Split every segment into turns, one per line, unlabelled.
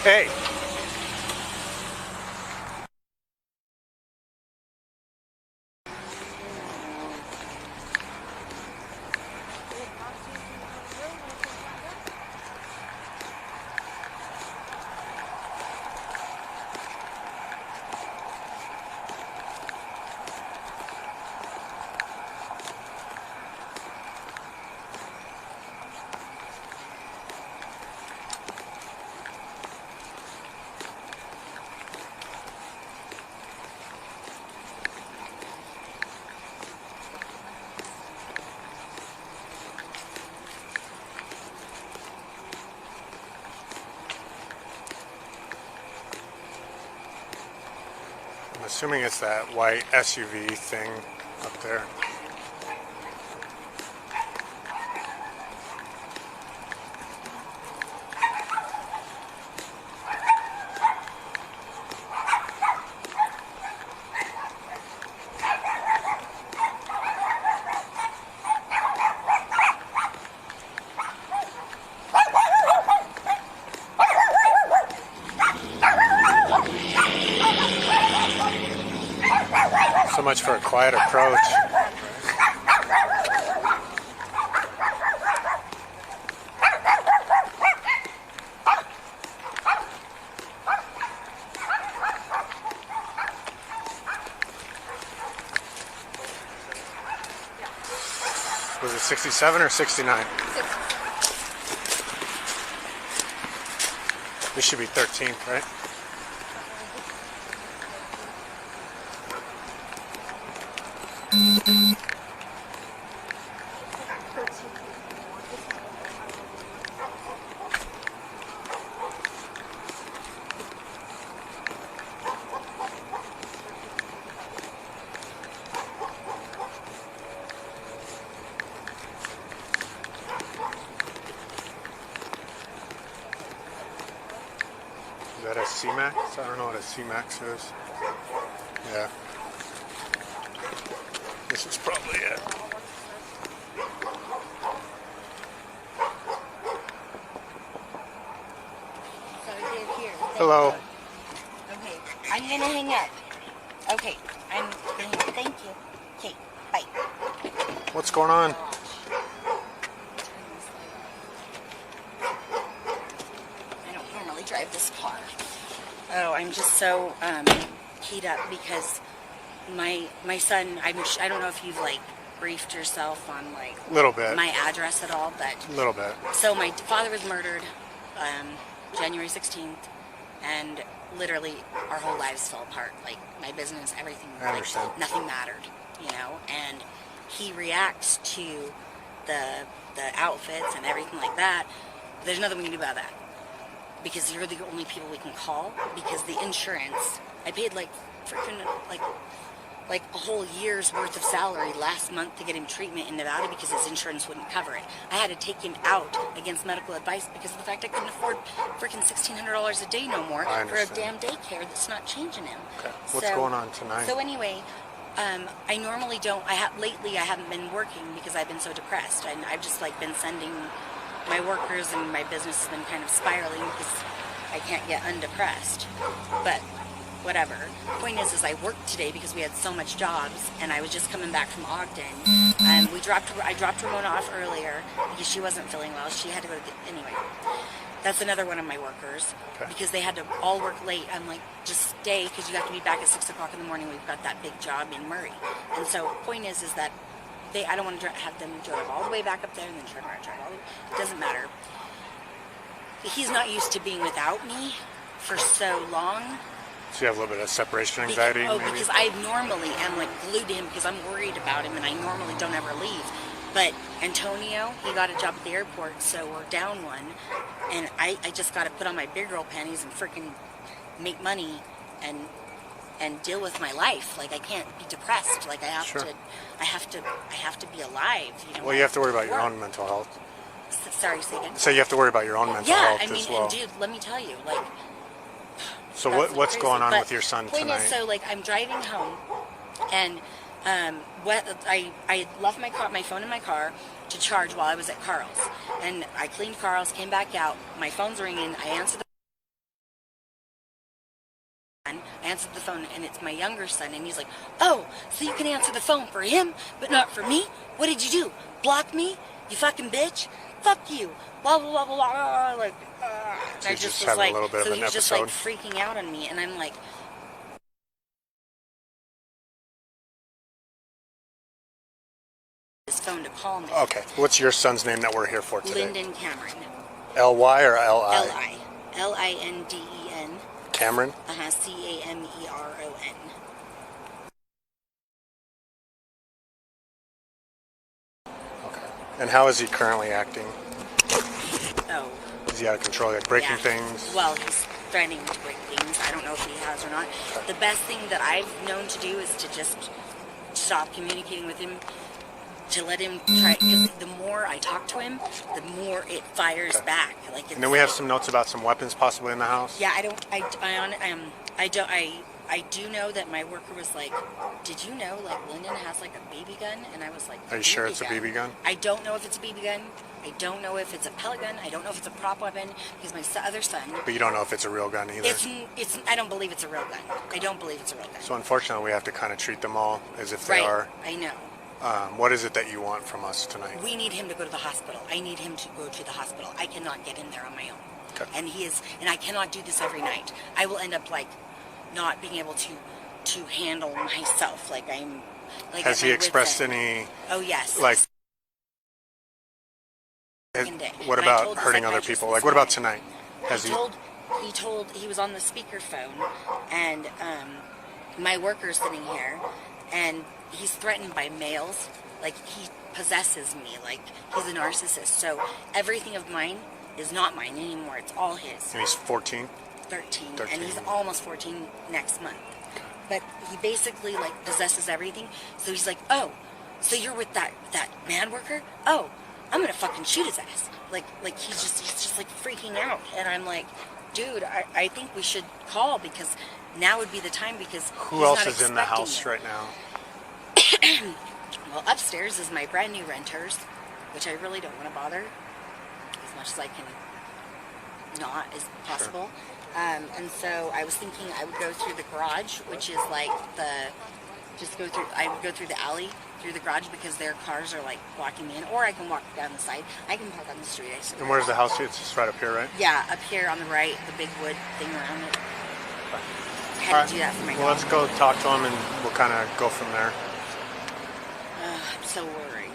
Hey. I'm assuming it's that white SUV thing up there. So much for a quiet approach. Was it 67 or 69? This should be 13th, right? Is that a C-Max? I don't know what a C-Max is. Yeah. This is probably it.
So here.
Hello.
Okay, I'm gonna hang up. Okay, I'm gonna hang up. Thank you. Okay, bye.
What's going on?
I don't normally drive this car. Oh, I'm just so keyed up because my son. I don't know if you've like briefed yourself on like
Little bit.
my address at all, but
Little bit.
so my father was murdered January 16th, and literally our whole lives fell apart. Like my business, everything.
I understand.
Like, nothing mattered, you know. And he reacts to the outfits and everything like that. There's nothing we can do about that because you're the only people we can call. Because the insurance, I paid like freaking like a whole year's worth of salary last month to get him treatment in Nevada because his insurance wouldn't cover it. I had to take him out against medical advice because of the fact I couldn't afford freaking $1,600 a day no more for a damn daycare that's not changing him.
Okay. What's going on tonight?
So anyway, I normally don't. Lately I haven't been working because I've been so depressed, and I've just like been sending my workers, and my business has been kind of spiraling because I can't get undepressed. But whatever. Point is I worked today because we had so much jobs, and I was just coming back from Ogden, and I dropped Ramona off earlier because she wasn't feeling well. She had to go to anyway. That's another one of my workers, because they had to all work late. I'm like, just stay because you have to be back at 6 o'clock in the morning. We've got that big job in Murray, and so point is that I don't want to have them drive all the way back up there and then turn around, drive all the way. It doesn't matter. He's not used to being without me for so long.
So you have a little bit of separation anxiety, maybe?
Because I normally am like glued to him because I'm worried about him, and I normally don't ever leave. But Antonio, he got a job at the airport, so we're down one, and I just got to put on my big girl panties and freaking make money and deal with my life. Like I can't be depressed. Like I have to be alive. You know.
Well, you have to worry about your own mental health.
Sorry, say again.
So you have to worry about your own mental health as well.
And dude, let me tell you, like.
So what's going on with your son
point
tonight?
Is, so like I'm driving home, And I left my phone in my car to charge while I was at Carl's, and I cleaned Carl's, came back out, my phone's ringing, I answered the phone, and it's my younger son, and he's like, "Oh, so you can answer the phone for him, but not for me? What did you do? Block me? You fucking bitch? Fuck you!" Blah blah blah blah blah. Like,
So
I
you
just
just
was
having
like,
a little bit
so
of
he
an
was just like
episode.
freaking out on me, and I'm like, his phone to call me.
Okay. What's your son's name that we're here for today?
Lyndon Cameron.
L-Y or L-I?
L-I. L-I-N-D-E-N.
Cameron?
C-A-M-E-R-O-N.
Okay. And how is he currently acting?
Oh.
Is he out of control, like breaking
Yeah.
things?
Well, he's threatening to break things. I don't know if he has or not. The best thing that I've known to do is to just stop communicating with him, to let him try, because the more I talk to him, the more it fires
Okay.
back. Like, it's,
And then we have some notes about some weapons possibly in the house.
yeah, I do know that my worker was like, "Did you know, like, Lyndon has, like, a BB gun?" And I was like,
Are you sure it's a BB gun?
I don't know if it's a BB gun. I don't know if it's a pellet gun. I don't know if it's a prop weapon, because my other son,
But you don't know if it's a real gun either.
I don't believe it's a real gun. I don't believe it's a real gun.
So unfortunately, we have to kind of treat them all as if they
Right,
are.
I know.
What is it that you want from us tonight?
We need him to go to the hospital. I need him to go to the hospital. I cannot get in there on my own.
Okay.
And I cannot do this every night. I will end up, like, not being able to handle myself. Like, I'm, like,
Has
at
he
my wit's
expressed
end.
any,
Oh, yes.
like,
Second day.
what
And I
about
told the
hurting other
psychiatrist
people?
this
Like, what about
morning.
tonight? Has
He was on the speakerphone, and my worker's sitting here, and he's threatened by males. Like, he possesses me. Like, he's a narcissist. So everything of mine is not mine anymore. It's all his.
And he's 14?
13,
13.
and he's almost 14 next month. But he basically, like, possesses everything. So he's like, "Oh, so you're with that man worker? Oh, I'm gonna fucking shoot his ass." Like he's just like freaking out, and I'm like, "Dude, I think we should call, because now would be the time, because
Who
he's
else
not
is in the
expecting
house
it."
right now?
Well, upstairs is my brand new renters, which I really don't want to bother as much as I can not as possible. And so I was thinking I would go through the garage, which is like I would go through the alley, through the garage, because their cars are like blocking me in, or I can walk down the side. I can park on the street.
And where's the house? It's just right up here, right?
Yeah, up here on the right, the big wood thing around it. I had
All right.
to do that for my
Well, let's go talk to him, and we'll kind of go from there.
I'm so worried.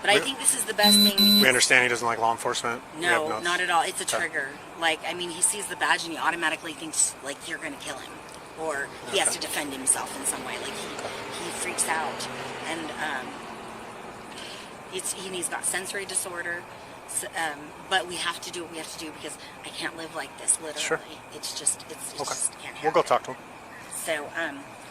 But I think this is the best thing.
We understand he doesn't like law enforcement? We have
No,
notes.
not at all. It's a
Okay.
trigger. Like, I mean, he sees the badge and he automatically thinks, like, you're going to kill him. Or he has to defend himself in some way. Like, he freaks out. And he's got sensory disorder. So, but we have to do what we have to do, because I can't live like this, literally.
Sure.
It's just
Okay.
just can't happen.
We'll go talk to him.
So,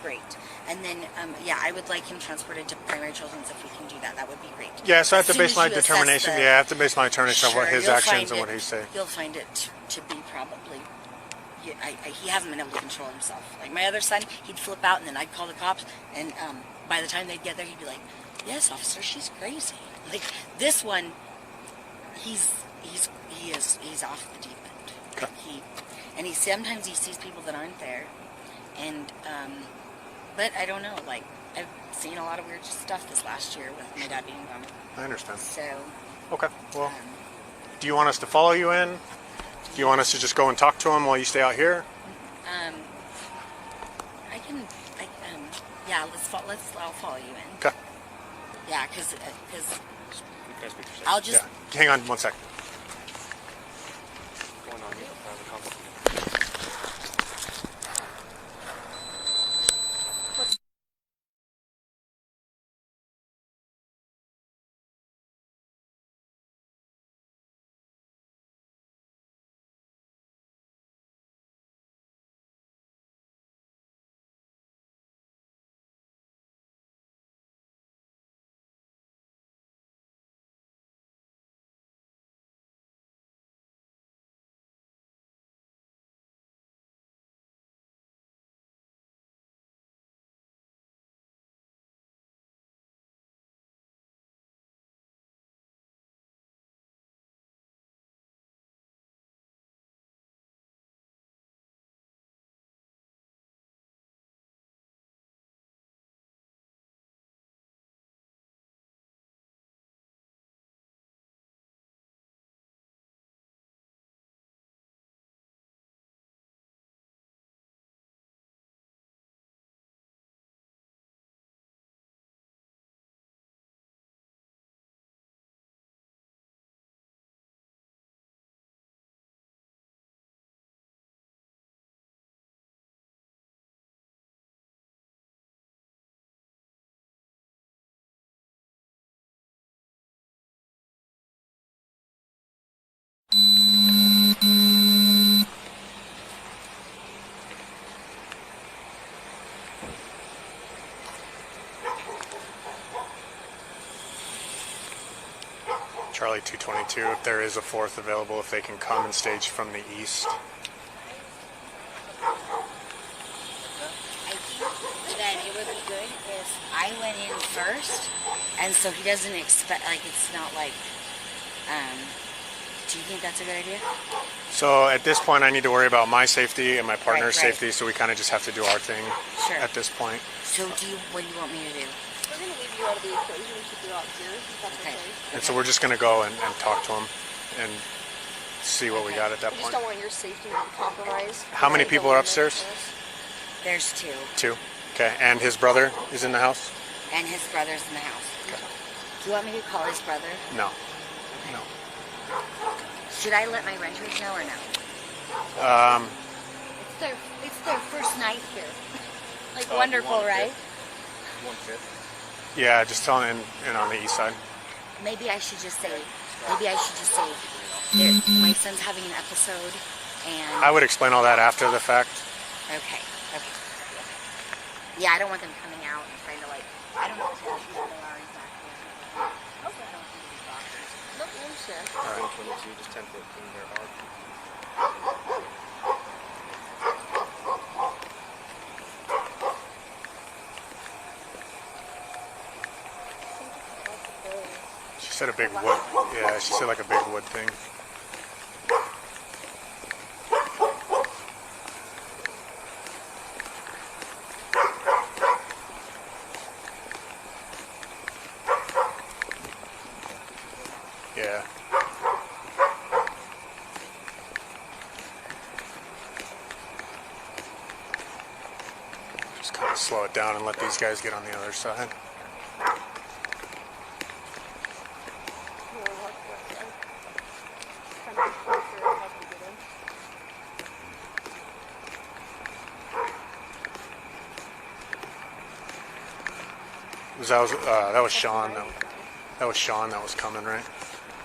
great. And then, yeah, I would like him transported to primary children's if we can do that. That would be great.
Yeah, so I have to
As soon
base
as
my
you assess
determination.
the-
Yeah, I have to base my determination on what his
you'll
actions
find
and
it-
what he's saying.
You'll find it to be probably. He hasn't been able to control himself. Like my other son, he'd flip out, and then I'd call the cops, and by the time they'd get there, he'd be like, "Yes, officer, she's crazy." Like this one, he's off the deep end.
Okay.
Sometimes he sees people that aren't there, and but I don't know. Like, I've seen a lot of weird stuff this last year with my dad being gone.
I understand.
So,
Okay. Well, do you want us to follow you in? Do you want us to just go and talk to him while you stay out here?
yeah, I'll follow you in.
Okay.
Yeah, because I'll just.
Yeah. Hang on one sec. Charlie 222, if there is a fourth available, if they can come and stage from the east.
I think that it would be good if I went in first, and so he doesn't expect, like, it's not like, do you think that's a good idea?
So at this point, I need to worry about my safety and my partner's
Right.
safety, so we kind of just have to do our thing
Sure.
at this point.
So what do you want me to do?
We're going to leave you out of the equation and keep you out here, if that's
Okay.
okay.
And so we're just going to go and talk to him and see what we got at that
We just
point.
don't want your safety to be compromised.
How many
Don't
people are
want to
upstairs?
miss.
There's two,
Two. Okay, and his brother is in the house?
and his brother's in the house.
Okay.
Do you want me to call his brother?
No. No.
Should I let my renters know or no? It's their first night here. Like wonderful, right?
1/5.
Yeah, just tell him in on the east side.
Maybe I should just say, my son's having an episode, and
I would explain all that after the fact.
okay. Yeah, I don't want them coming out and trying to, like, I don't know who they are exactly.
Okay. No, I understand.
10/22, just 10/15 there hard.
She said a big wood. Yeah, she said like a big wood thing. Yeah. Just kind of slow it down and let these guys get on the other side.
We'll walk that way. Kind of closer and help you get in.
That was Sean. That was Sean that was coming, right?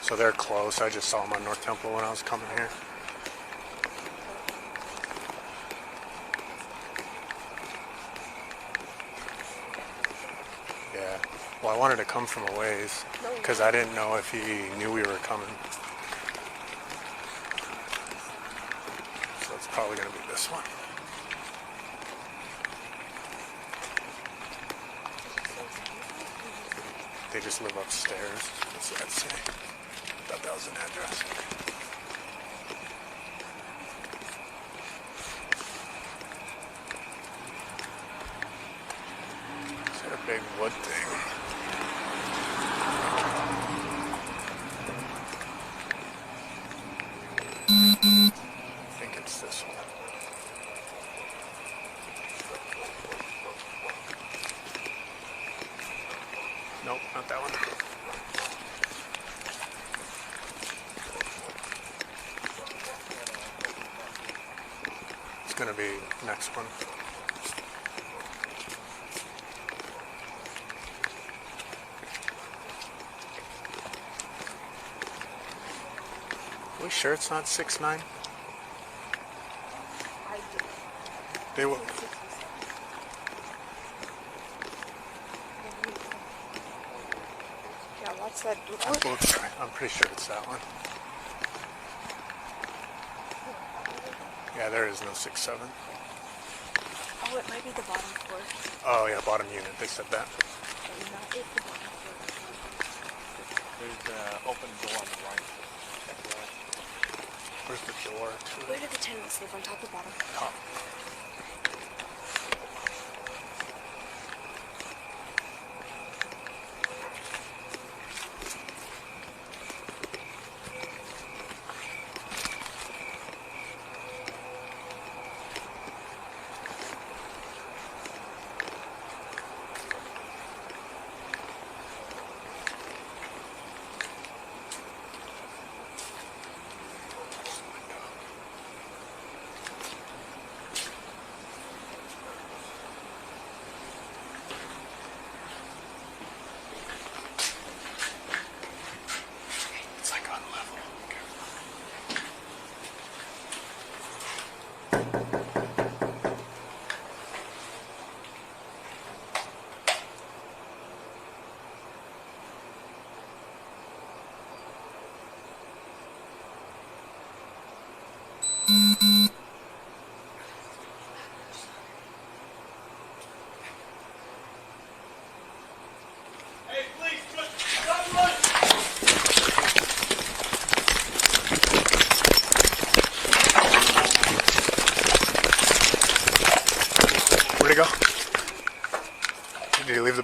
So they're close. I just saw him on North Temple when I was coming here. Yeah. Well, I wanted to come from a ways because I didn't know if he knew we were coming. So it's probably going to be this one. They just live upstairs. What's that say? I thought that was an address. Is that a big wood thing? I think it's this one. Nope, not that one. It's gonna be next one. Are we sure it's not 6'9"?
I do.
They will.
Yeah, watch that
I'm
door.
both right. I'm pretty sure it's that one. Yeah, there is no 6'7".
Oh, it might be the bottom floor.
Oh yeah, bottom unit. They said that.
But no, it's the bottom floor.
There's an open door on the right. Check it out.
Where's the door to
Where
it?
did the tenant sleep? On top or bottom?
Top.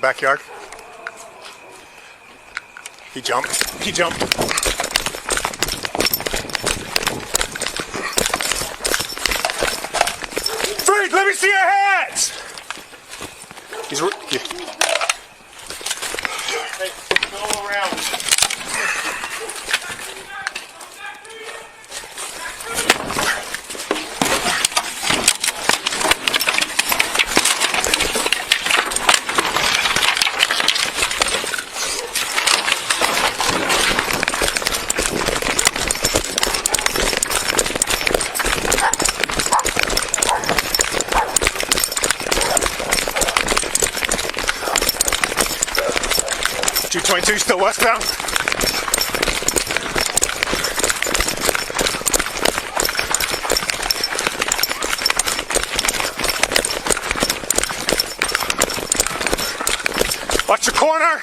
backyard. He jumped. He jumped. Freak, let me see your hands! He's...
Hey, go around.
222 still westbound. Watch your corner.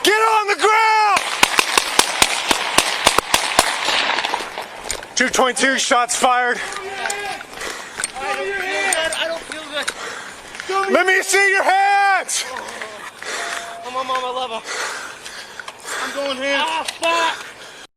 Get on the ground. 222 shots fired.
I don't feel good.
Let me see your hands.
I'm on my level. I'm going here. Ah, fuck.